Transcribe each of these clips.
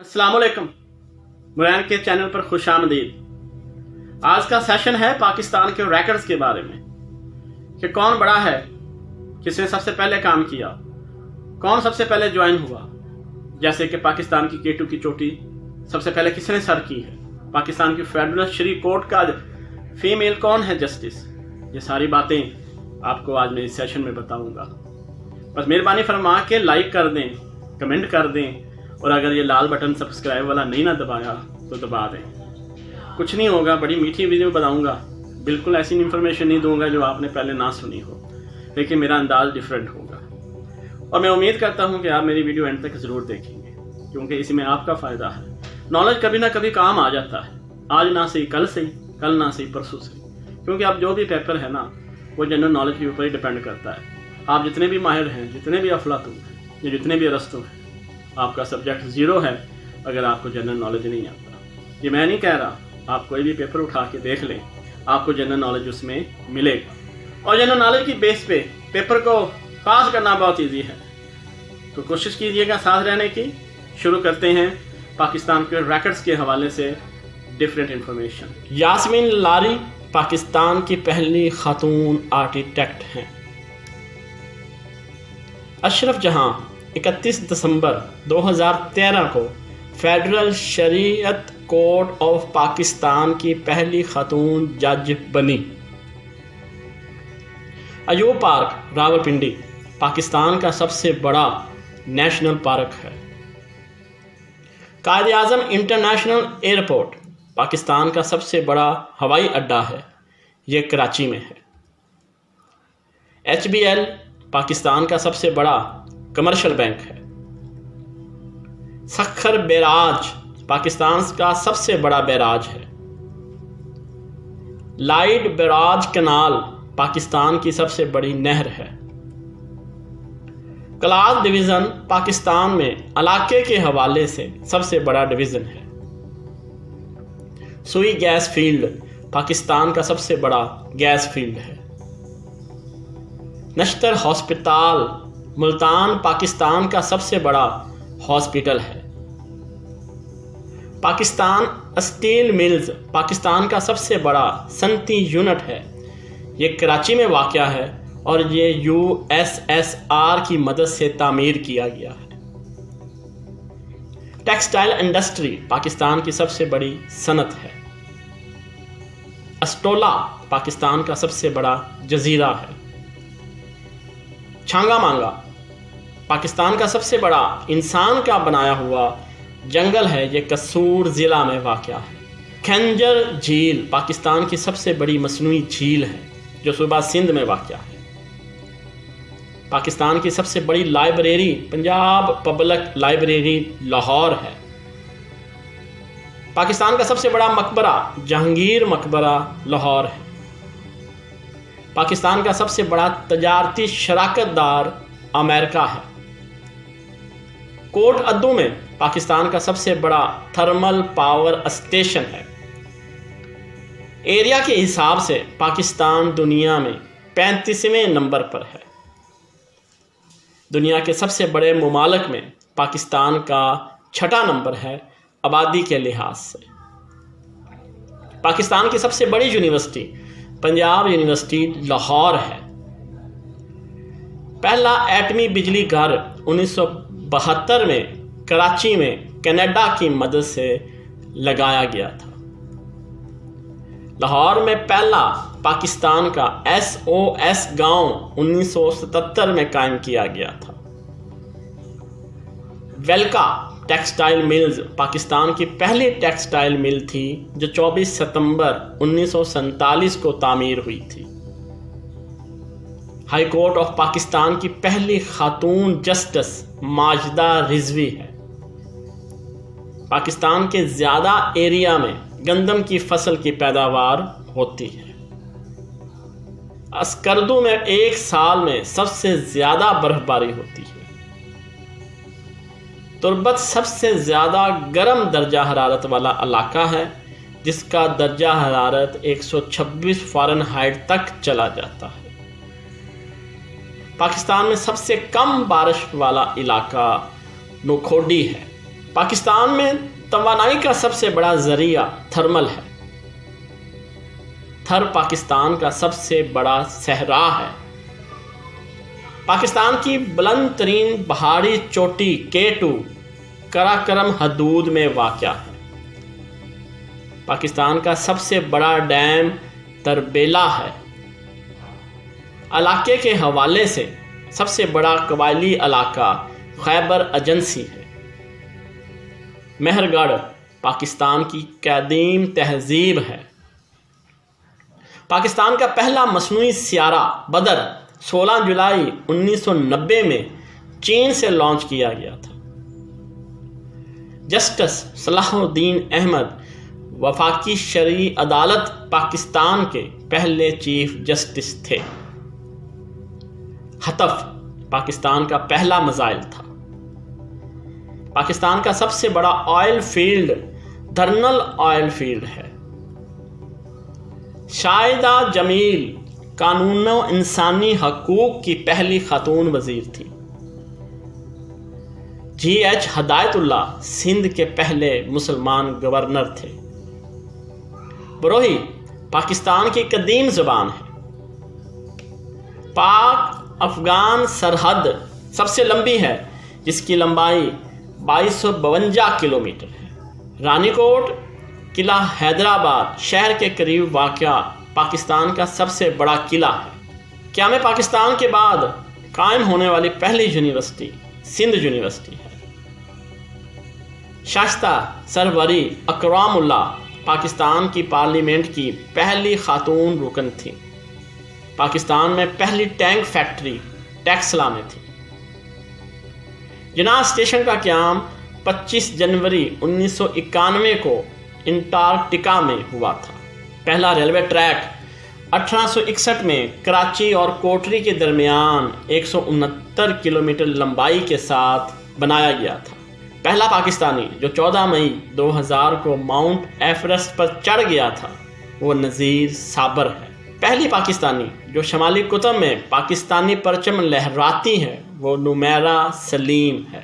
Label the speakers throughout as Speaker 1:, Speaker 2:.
Speaker 1: अस्सलाम वालेकुम, मुरैन के चैनल पर खुश आमदीद। आज का सेशन है पाकिस्तान के रैकेट्स के बारे में कि कौन बड़ा है, किसने सबसे पहले काम किया, कौन सबसे पहले ज्वाइन हुआ। जैसे कि पाकिस्तान की K2 की चोटी सबसे पहले किसने सर की है, पाकिस्तान की फेडरल शरी कोर्ट का फीमेल कौन है जस्टिस। ये सारी बातें आपको आज मैं इस सेशन में बताऊंगा। बस मेहरबानी फरमा के लाइक कर दें, कमेंट कर दें, और अगर ये लाल बटन सब्सक्राइब वाला नहीं ना दबाया तो दबा दें। कुछ नहीं होगा, बड़ी मीठी वीडियो बनाऊंगा, बिल्कुल ऐसी इन्फॉर्मेशन नहीं दूंगा जो आपने पहले ना सुनी हो, लेकिन मेरा अंदाज डिफरेंट होगा। और मैं उम्मीद करता हूँ कि आप मेरी वीडियो एंड तक ज़रूर देखेंगे, क्योंकि इसमें आपका फ़ायदा है। नॉलेज कभी ना कभी काम आ जाता है, आज ना सही कल सही, कल ना सही परसों सही, क्योंकि आप जो भी पेपर है ना वो जनरल नॉलेज के ऊपर ही डिपेंड करता है। आप जितने भी माहिर हैं, जितने भी अफलातून हैं या जितने भी अरस्तु हैं, आपका सब्जेक्ट ज़ीरो है अगर आपको जनरल नॉलेज नहीं आता। ये मैं नहीं कह रहा, आप कोई भी पेपर उठा के देख लें, आपको जनरल नॉलेज उसमें मिलेगा। और जनरल नॉलेज की बेस पे पेपर को पास करना बहुत इजी है, तो कोशिश कीजिएगा साथ रहने की। शुरू करते हैं पाकिस्तान के रैकेट्स के हवाले से डिफरेंट इंफॉर्मेशन। यास्मीन लारी पाकिस्तान की पहली खातून आर्किटेक्ट हैं। अशरफ जहां 31 दिसंबर 2013 को फेडरल शरीयत कोर्ट ऑफ पाकिस्तान की पहली खातून जज बनी। अयूब पार्क रावलपिंडी पाकिस्तान का सबसे बड़ा नेशनल पार्क है। कायद आज़म इंटरनेशनल एयरपोर्ट पाकिस्तान का सबसे बड़ा हवाई अड्डा है, यह कराची में है। HBL पाकिस्तान का सबसे बड़ा कमर्शियल बैंक है। सखर बैराज पाकिस्तान का सबसे बड़ा बैराज है। लाइट बैराज कनाल पाकिस्तान की सबसे बड़ी नहर है। कलास डिवीज़न पाकिस्तान में इलाके के हवाले से सबसे बड़ा डिवीज़न है। सुई गैस फील्ड पाकिस्तान का सबसे बड़ा गैस फील्ड है। नश्तर हॉस्पिटल मुल्तान पाकिस्तान का सबसे बड़ा हॉस्पिटल है। पाकिस्तान स्टील मिल्स पाकिस्तान का सबसे बड़ा सनती यूनिट है। ये कराची में वाक़या है और ये USSR की मदद से तामीर किया गया है। टेक्सटाइल इंडस्ट्री पाकिस्तान की सबसे बड़ी सनत है। अस्टोला पाकिस्तान का सबसे बड़ा जजीरा है। छांगा मांगा पाकिस्तान का सबसे बड़ा इंसान का बनाया हुआ जंगल है, ये कसूर ज़िला में वाक़या है। खंजर झील पाकिस्तान की सबसे बड़ी मसनूई झील है जो सूबा सिंध में वाक़या है। पाकिस्तान की सबसे बड़ी library Punjab public library Lahore है। पाकिस्तान का सबसे बड़ा मकबरा जहांगीर मकबरा लाहौर है। पाकिस्तान का सबसे बड़ा तजारती शराकतदार अमेरिका है। कोट अद्दू में पाकिस्तान का सबसे बड़ा थर्मल पावर स्टेशन है। एरिया के हिसाब से पाकिस्तान दुनिया में 35वें नंबर पर है। दुनिया के सबसे बड़े मुमालिक में पाकिस्तान का 6ठा नंबर है आबादी के लिहाज से। पाकिस्तान की सबसे बड़ी यूनिवर्सिटी पंजाब यूनिवर्सिटी लाहौर है। पहला एटमी बिजली घर 1972 में कराची में कनाडा की मदद से लगाया गया था। लाहौर में पहला पाकिस्तान का SOS गांव 1977 में कायम किया गया था। वेल्का टेक्सटाइल मिल्स पाकिस्तान की पहली टेक्सटाइल मिल थी जो 24 सितंबर 1947 को तामीर हुई थी। हाई कोर्ट ऑफ पाकिस्तान की पहली खातून जस्टिस माजिदा रिजवी है। पाकिस्तान के ज़्यादा एरिया में गंदम की फसल की पैदावार होती है। अस्करदू में एक साल में सबसे ज़्यादा बर्फबारी होती है। तुर्बत सबसे ज़्यादा गर्म दर्जा हरारत वाला इलाका है, जिसका दर्जा हरारत 126 फ़ारेनहाइट तक चला जाता है। पाकिस्तान में सबसे कम बारिश वाला इलाका नोखोडी है। پاکستان میں توانائی کا سب سے بڑا ذریعہ تھرمل ہے۔ تھر پاکستان کا سب سے بڑا صحرا ہے۔ پاکستان کی بلند ترین پہاڑی چوٹی K2 قراقرم حدود میں واقع ہے۔ پاکستان کا سب سے بڑا ڈیم تربیلا ہے۔ علاقے کے حوالے سے سب سے بڑا قبائلی علاقہ خیبر ایجنسی ہے۔ مہر گڑھ پاکستان کی قدیم تہذیب ہے۔ پاکستان کا پہلا مصنوعی سیارہ بدر 16 جولائی 1990 میں چین سے لانچ کیا گیا تھا۔ جسٹس صلاح الدین احمد وفاقی شرعی عدالت پاکستان کے پہلے چیف جسٹس تھے۔ حطف پاکستان کا پہلا میزائل تھا۔ پاکستان کا سب سے بڑا آئل فیلڈ درنل آئل فیلڈ ہے۔ شاہدہ جمیل قانون و انسانی حقوق کی پہلی خاتون وزیر تھی۔ GH ہدایت اللہ سندھ کے پہلے مسلمان گورنر تھے۔ بروہی پاکستان کی قدیم زبان ہے۔ پاک افغان سرحد سب سے لمبی ہے، جس کی لمبائی 2252 کلومیٹر ہے۔ رانی کوٹ قلعہ حیدرآباد شہر کے قریب واقع پاکستان کا سب سے بڑا قلعہ ہے۔ قیام پاکستان کے بعد قائم ہونے والی پہلی یونیورسٹی سندھ یونیورسٹی ہے۔ شائستہ سروری اکرام اللہ پاکستان کی پارلیمنٹ کی پہلی خاتون رکن تھی۔ پاکستان میں پہلی ٹینک فیکٹری ٹیکسلا میں تھی۔ جناح اسٹیشن کا قیام 25 جنوری 1991 کو انٹارکٹیکا میں ہوا تھا۔ پہلا ریلوے ٹریک 1861 میں کراچی اور کوٹری کے درمیان 169 کلومیٹر لمبائی کے ساتھ بنایا گیا تھا۔ پہلا پاکستانی جو 14 مئی 2000 کو ماؤنٹ ایورسٹ پر چڑھ گیا تھا وہ نذیر صابر ہے۔ پہلی پاکستانی جو شمالی قطب میں پاکستانی پرچم لہراتی ہے وہ نمیرہ سلیم ہے۔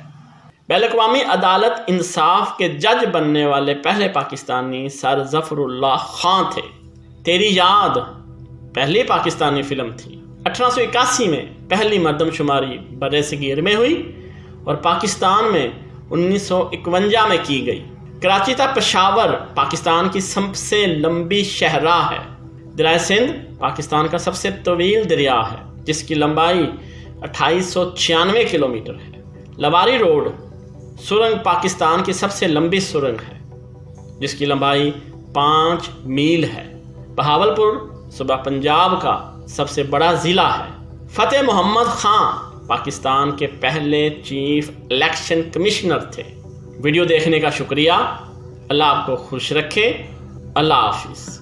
Speaker 1: بین الاقوامی عدالت انصاف کے جج بننے والے پہلے پاکستانی سر ظفر اللہ خان تھے۔ تیری یاد پہلی پاکستانی فلم تھی۔ 1881 میں پہلی مردم شماری برصغیر میں ہوئی اور پاکستان میں 1951 میں کی گئی۔ کراچی تا پشاور پاکستان کی سب سے لمبی شاہراہ ہے۔ دریائے سندھ پاکستان کا سب سے طویل دریا ہے، جس کی لمبائی 2896 کلومیٹر ہے۔ لواری روڈ سرنگ پاکستان کی سب سے لمبی سرنگ ہے، جس کی لمبائی 5 میل ہے۔ بہاولپور صوبہ پنجاب کا سب سے بڑا ضلع ہے۔ فتح محمد خان پاکستان کے پہلے چیف الیکشن کمشنر تھے۔ ویڈیو دیکھنے کا شکریہ۔ اللہ آپ کو خوش رکھے۔ اللہ حافظ۔